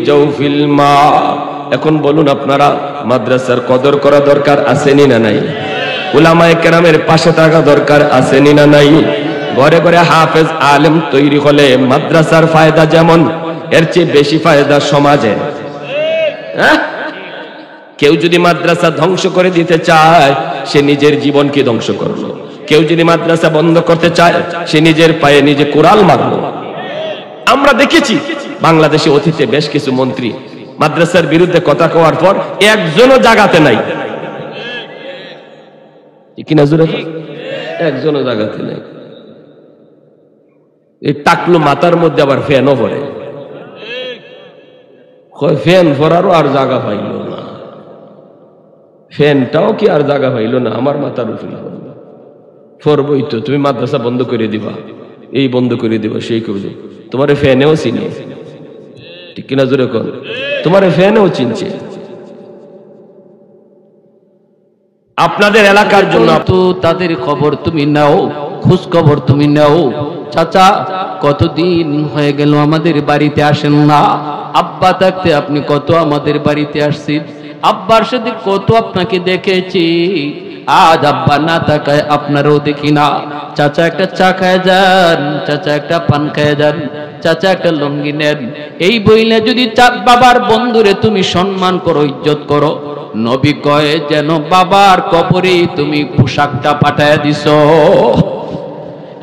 S1: জাওফিল মা। এখন বলুন আপনারা, মাদ্রাসার কদর করা দরকার আছে না নাই? উলামায়ে কেরামের পাশে থাকা দরকার আছে না নাই? ঘরে ঘরে হাফেজ আলেম তৈরি হলে মাদ্রাসার ফায়দা যেমন, এর চেয়ে বেশি ফায়দা সমাজের। হ্যাঁ, কেউ যদি মাদ্রাসা ধ্বংস করে দিতে চায় সে নিজের জীবনকে ধ্বংস করলো, কেউ যদি মাদ্রাসা বন্ধ করতে চায় সে নিজের পায়ে নিজে কোরাল মারলো। আমরা দেখেছি বাংলাদেশে অতীতে বেশ কিছু মন্ত্রী মাদ্রাসার বিরুদ্ধে কথা কওয়ার পর একজনও জাগাতে নাই, কিনা জোরে একজনও জাগাতে নাই। এই টাকলু মাথার মধ্যে আবার ফ্যানও পড়ে, ফ্যান পরারও আর জায়গা পাইল না, ফ্যানটাও কি আর জায়গা পাইল না, আমার মাথার উপরে পড়বই তো। তুমি মাদ্রাসা বন্ধ করে দিবা, এই বন্ধ করে দিবা, সেই করবে, তোমার ফ্যানেও চিনে, ঠিক কিনা জোরে কর, তোমার ফ্যানেও চিনছে। আপনাদের এলাকার জন্য
S2: তো তাদের খবর তুমি নাও, খোঁজ খবর তুমি নাও। চাচা কতদিন হয়ে গেল আমাদের বাড়িতে আসেন না, আব্বা থাকতে আপনি কত আমাদের বাড়িতে আসছেন, আব্বার সাথে কত আপনাকে দেখেছি, আজ আব্বা না তাকায় আপনারও দেখি না। চাচা একটা চা খায় যান, চাচা একটা পান খায় যান, চাচা একটা লঙ্গি নেন। এই বইলে যদি বাবার বন্ধুরে তুমি সম্মান করো, ইজ্জত করো, নবী কয় যেন বাবার কবরে তুমি পোশাকটা পাঠায় দিছো।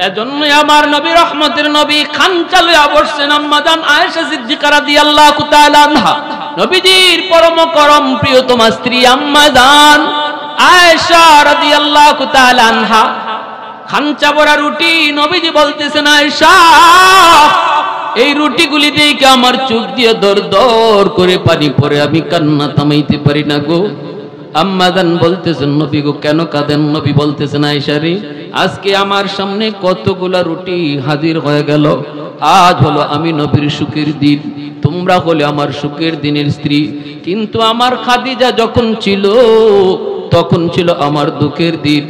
S2: এজন্য আমার নবী রহমতের নবী খানচা লইয়া বসছেন আম্মা জান আয়েশা সিদ্দিকা রাদিয়াল্লাহু তাআলা আনহা, নবীজির পরম করম প্রিয়তমা স্ত্রী আম্মা জান আয়েশা রাদিয়াল্লাহু তাআলা আনহা। খানচা ভরা রুটি, নবীজি বলতেছেন আয়েশা এই রুটিগুলি দেখে আমার চোখ দিয়ে দর দর করে পানি পড়ে, আমি কান্না থামাইতে পারি না গো। আম্মা জান বলতেছেন নবী গো কেন কাঁদেন? নবী বলতেছেন আয়েশা রে, আজকে আমার সামনে কতগুলা রুটি হাজির হয়ে গেল, আজ হলো আমি নবীর সুখের দিন, তোমরা হলে আমার সুখের দিনের স্ত্রী, কিন্তু আমার খাদিজা যখন ছিল তখন ছিল আমার দুঃখের দিন,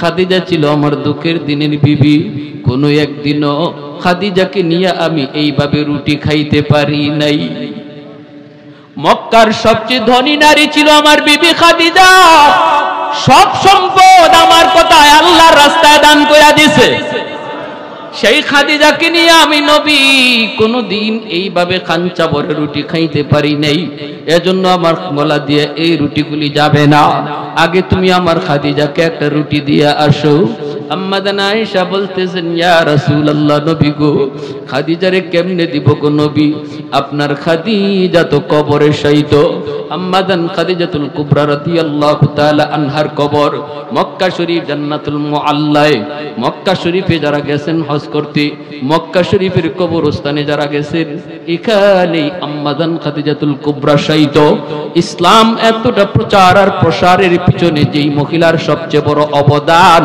S2: খাদিজা ছিল আমার দুঃখের দিনের বিবি। কোনো একদিনও খাদিজাকে নিয়ে আমি এইভাবে রুটি খাইতে পারি নাই। মক্কার সবচেয়ে ধনী নারী ছিল আমার বিবি খাদিজা, সব সম্পদ আমার কথায় আল্লাহর রাস্তায় দান করে দিয়েছে। সেই খাদিজাকে নিয়ে আমি নবী কোনদিন এইভাবে খানচা ভরে রুটি খাইতে পারি নাই। এজন্য আমার গলা দিয়ে এই রুটিগুলি যাবে না, আগে তুমি আমার খাদিজাকে একটা রুটি দিয়ে আসো। আম্মা জান আয়েশা বলতেছেন ইয়া রাসূলুল্লাহ, নবী গো খাদিজারে কেমনে দিব গো নবী, আপনার খাদিজা তো কবরে শায়িত। আম্মা জান খাদিজাতুল কুবরা রাদিয়াল্লাহু তাআলা আনহার কবর মক্কা শরীফ জান্নাতুল মুআল্লায়। মক্কা শরীফে যারা গেছেন হজ করতে, মক্কা শরীফের কবরস্থানে যারা গেছেন, এখানেই আম্মা জান খাদিজাতুল কুবরা শায়িত। ইসলাম এতটা প্রচার আর প্রসারের পিছনে যেই মহিলার সবচেয়ে বড় অবদান,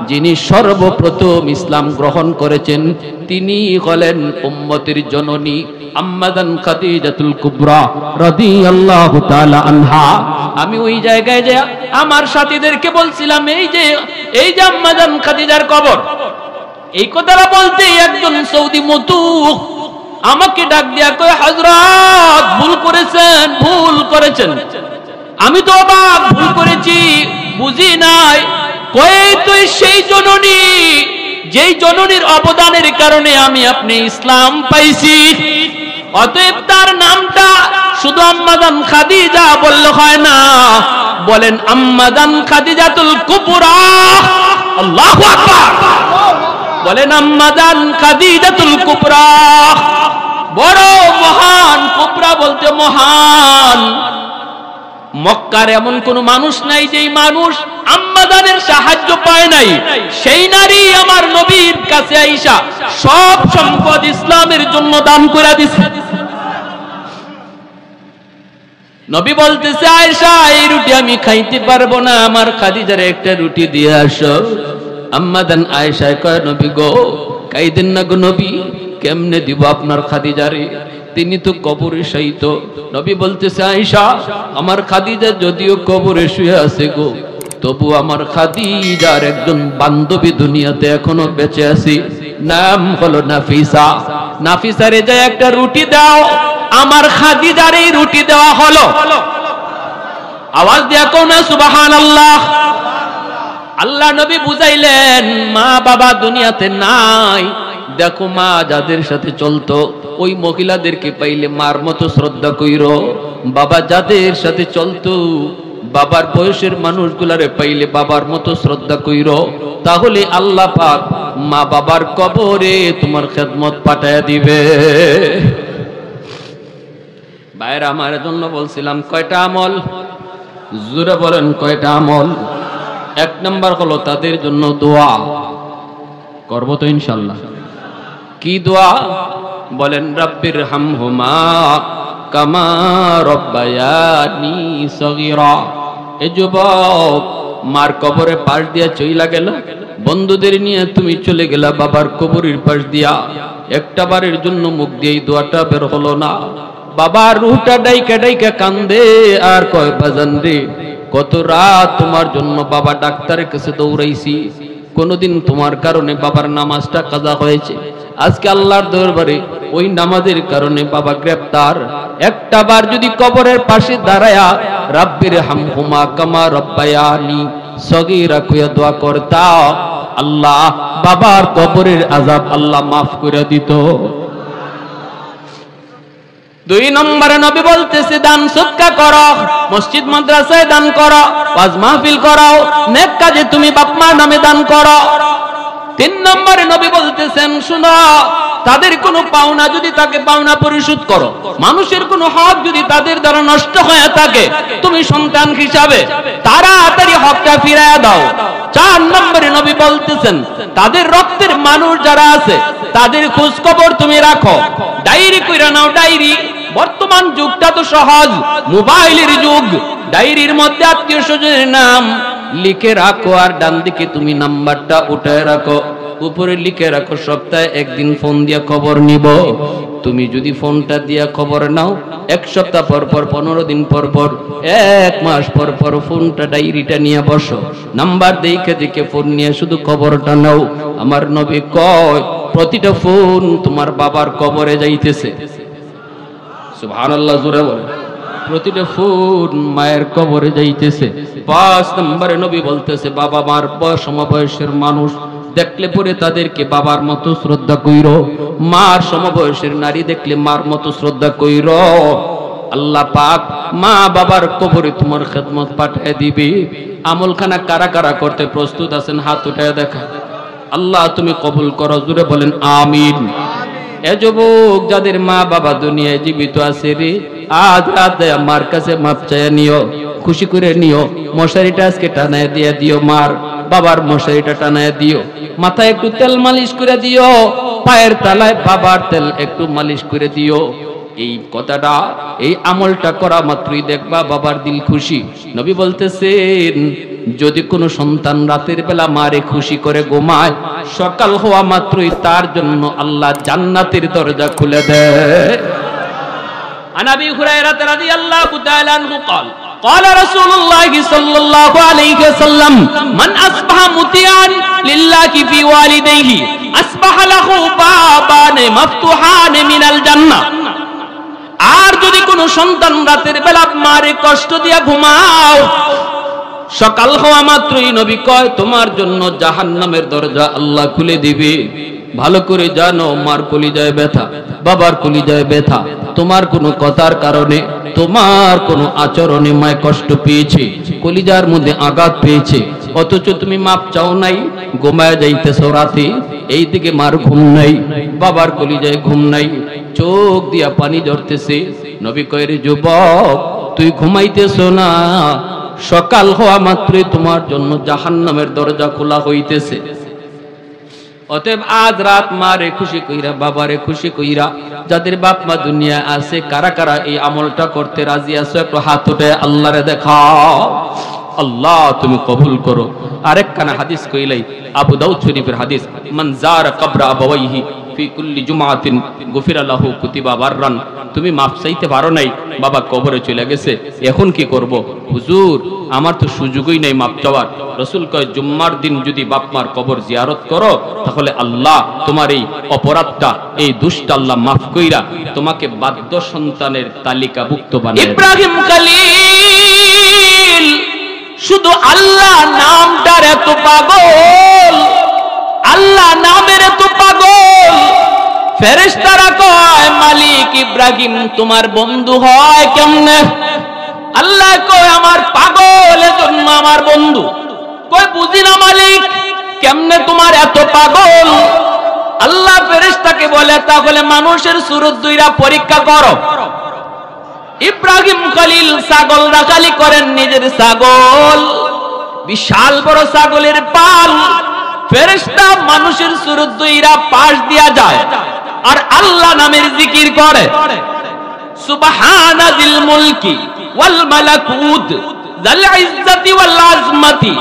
S2: যিনি সর্বপ্রথম ইসলাম গ্রহণ করেছেন তিনি হলেন উম্মতের জননী আম্মাদান খাদিজাতুল কুবরা রাদিয়াল্লাহু তাআলা আনহা। আমি ওই জায়গায় যে আমার সাথীদেরকে বলছিলাম এই যে আম্মাদান খাদিজার কবর, এই কথাটা বলতে একজন সৌদি মতুক আমাকে ডাক দিয়া কয়, হযরত ভুল করেছেন। আমি তো অবাক, ভুল করেছি, বুঝি নাই। কয় তুই সেই জননী, যেই জননীর অবদানের কারণে আমি আপনি ইসলাম পাইছি, অতএব তার নামটা শুধু আম্মাদান খাদিজা বললে হয় না, বলেন আম্মাদান খাদিজাতুল কুবরা। আল্লাহু আকবার। বলেন আম্মাদান খাদিজাতুল কুবরা, বড় মহান। কুবরা বলতে মহান। মক্কার এমন কোন মানুষ নাই যেই মানুষ আম্মাদানের সাহায্য পায় নাই। সেই নারী আমার নবীর কাছে আইসা সব সম্পদ ইসলামের জন্য দান করে দিছে। নবী বলতেছে, আয়েশা এই রুটি আমি খাইতে পারবো না, আমার খাদিজারে একটা রুটি দিয়ে আসো। আম্মাদান আয়েশা কয়, নবী গো খাইতেন না গো নবী, কেমনে দিব আপনার খাদিজারে, তিনি তো কবরে শায়িত। নবী বলতেছে, আয়েশা আমার খাদিজা যদিও কবরে শুয়ে আছে গো, তবু আমার খাদিজার একজন বান্ধবী দুনিয়াতে এখনো বেঁচে আছে, নাম হলো নাফিসা। নাফিসারে যায় একটা রুটি দাও। আমার খাদিজার এই রুটি দেওয়া হলো। আওয়াজ দিয়া কোন না সুবহানাল্লাহ। আল্লাহ নবী বুঝাইলেন, মা বাবা দুনিয়াতে নাই, দেখো মা যাদের সাথে চলতো ওই মহিলাদেরকে পাইলে মার মতো শ্রদ্ধা কইরো। বাবা যাদের সাথে চলতো বাবার বয়সের মানুষগুলারে পাইলে বাবার মতো শ্রদ্ধা কইরো, তাহলে আল্লাহ পাক মা বাবার কবরে তোমার খেদমত পাঠায়া দিবে। ভাইরা আমার জন্য বলছিলাম কয়টা আমল, জোরে বলেন কয়টা আমল। এক নাম্বার হলো তাদের জন্য দোয়া করবো তো ইনশাল্লাহ। কি দোয়া? বলেন রাব্বির হামহুমা কামা রব্বায়ানি সগীরা। এ যুবক, মার কবরে পাশ দিয়া চইলা গেল, বন্ধুদের নিয়ে তুমি চলে গেলা বাবার কবরের পাশ দিয়া, একটা বারের জন্য মুখ দিয়ে এই দোয়াটা বের হলো না। বাবার রুহটা ডাইকা ডাইকা কান্দে আর কয়, বাজান রে কত রাত তোমার জন্য বাবা ডাক্তারের কাছে দৌড়াইছি, কোনদিন তোমার কারণে বাবার নামাজটা কাজা হয়েছে, আজকে আল্লাহর দরবারে ওই নামাজের কারণে বাবা গ্রেফতার। একটা বার যদি কবরের পাশে দাঁড়ায়া রাব্বির হামহুমা কামা রব্বায়ানি সগীরা কইয়া দোয়া করতা, আল্লাহ বাবার কবরের আযাব আল্লাহ মাফ করে দিত। দুই নম্বরে নবী বলতেছে দান সদকা করো, মসজিদ মাদ্রাসায় দান করো, ওয়াজ মাহফিল করো, নেক কাজে তুমি বাপ মার নামে দান করো। তিন নম্বরে নবী বলতেছেন, শুনো তাদের কোনো পাওনা যদি তাকে পাওনা পরিশোধ করো, মানুষের কোনো হক যদি তাদের দ্বারা নষ্ট হয়ে থাকে তুমি সন্তান হিসাবে তাড়াতাড়ি হকটা ফিরাইয়া দাও। চার নম্বরে নবী বলতেছেন, তাদের রক্তের মানুষ যারা আছে তাদের খোঁজ খবর তুমি রাখো, ডায়েরি কইরা নাও। ডায়েরি, বর্তমান যুগটা তো সহজ, মোবাইলের যুগ। ডায়েরির মধ্যে আত্মীয় স্বজনের নাম লিখে রাখো, আর ডান দিকে তুমি নাম্বারটা উঠায় রাখো, উপরে লিখে রাখো সপ্তাহে একদিন ফোন দিয়া খবর নিব। তুমি যদি ফোনটা দিয়া খবর নাও, এক সপ্তাহ পর পর, 15 দিন পর পর, 1 মাস পর পর ফোনটা ডায়েরিটা নিয়ে বসো, নাম্বার দেখে দেখে ফোন নিয়ে শুধু খবরটা নাও। আমার নবী কয় প্রতিটা ফোন তোমার বাবার কবরে যাইতেছে। সুবহানাল্লাহ, জোরে বলে। প্রতিটা ফোন মায়ের কবরে যাইতেছে। 5 নম্বরে নবী বলতেছে, বাবা মার সমবয়সের মানুষ দেখলে পরে তাদেরকে বাবার মতো শ্রদ্ধা কইরো, মার সমবয়সের নারী দেখলে মার মতো শ্রদ্ধা কইরো। আল্লাহ পাক মা বাবার কবরে তোমার খেদমত পাঠিয়ে দিবে। আমলখানা কারা কারা করতে প্রস্তুত আছেন? হাত উঠায় দেখা। আল্লাহ তুমি কবুল করো, জোরে বলেন আমিন। এ যুবক, যাদের মা বাবা দুনিয়ায় জীবিত আছে রে, আজ রাতে আমার কাছে মাপ চাইয়া নিও, খুশি করে নিও। মশারিটা আজকে টানায় দিয়ে দিও, মার বাবার মশারিটা টানায় দিও, মাথায় একটু তেল মালিশ করে দিও, পায়ের তলায় বাবার তেল একটু মালিশ করে দিও। এই কথাটা, এই আমলটা করা মাত্রই দেখবা বাবার দিল খুশি। নবী বলতেছেন যদি কোনো সন্তান রাতের বেলা মারে খুশি করে ঘুমায়, সকাল হওয়া মাত্রই তার জন্য আল্লাহ জান্নাতের দরজা খুলে দেয়। عن ابي هريره رضي الله تعالى عنه قال رسول الله صلى الله عليه وسلم من اصبح مطيعا لله في والديه اصبح له بابان مفتوحان من الجنه। আর যদি কোনো সন্তান রাতের বেলা মারে কষ্ট দিয়া ঘুমাও, সকাল হওয়া মাত্রই নবী কয় তোমার জন্য জাহান্নামের দরজা আল্লাহ খুলে দিবে। ভালো করে জানো, মার কলিজায় ব্যথা, বাবার কলিজায় ব্যথা, তোমার কোনো কথার কারণে, তোমার কোনো আচরণে মায় কষ্ট পেয়েছে, কলিজার মধ্যে আঘাত পেয়েছে, অথচ তুমি মাপ চাও নাই, ঘুমায় যাইতেছো রাতে, এইদিকে মার ঘুম নাই, বাবার কলিজায় ঘুম নাই, চোখ দিয়া পানি ঝরতেছে। নবী কয় রে যুবক, তুই ঘুমাইতেছো না, সকাল হওয়া মাত্রই তোমার জন্য জাহান্নামের দরজা খোলা হইতেছে। অতএব আজ রাত মারে খুশি কইরা, বাবারে খুশি কইরা, যাদের বাপ মা দুনিয়া আছে, কারা কারা এই আমলটা করতে রাজি আছো? একটু হাত উঠে আল্লাহরে দেখাও। আল্লাহ তুমি কবুল করো। আরেকখানা হাদিস কইলাই, আবু দাউদ শরীফের হাদিস, মান যারা কবরা আবাওয়াইহি ফি কুল্লি জুমাতিন গুফিরা লাহু কুতিবা বাররান। তুমি মাফ চাইতে পারো নাই, বাবা কবরে চলে গেছে, এখন কি করব? হুজুর আমার তো সুযোগই নাই মাফ চাওয়ার। রাসূল কয় জুম্মার দিন যদি বাপ মার কবর জিয়ারত করো, তাহলে আল্লাহ তোমার এই অপরাধটা, এই দুষ্ট আল্লাহ মাফ কইরা তোমাকে বাধ্য সন্তানের তালিকাভুক্ত বানায়। ইব্রাহিম খলিল শুধু আল্লাহ নামটার এত পাগল, আল্লাহ নামের এত পাগল, ফেরেশতারা কয় মালিক ইব্রাহিম তোমার বন্ধু হয় কেমনে? আল্লাহ কয় আমার পাগল এজন্য আমার বন্ধু। কয় বুঝি না মালিক, কেমনে তোমার এত পাগল? আল্লাহ ফেরেশতাকে বলে তাহলে মানুষের সুরত দুইরা পরীক্ষা করো। ইব্রাহিম খলিল ছাগল রাখালি করেন, নিজের ছাগল, বিশাল বড় ছাগলের পাল, ফেরেশতা মানুষের সুরত দুইরা পাশ দিয়া যায় আর আল্লাহ নামের জিকির করে। সুবহানাল মুলকি ওয়াল মালাকুত যাল ইজ্জতি ওয়াল আজমতি।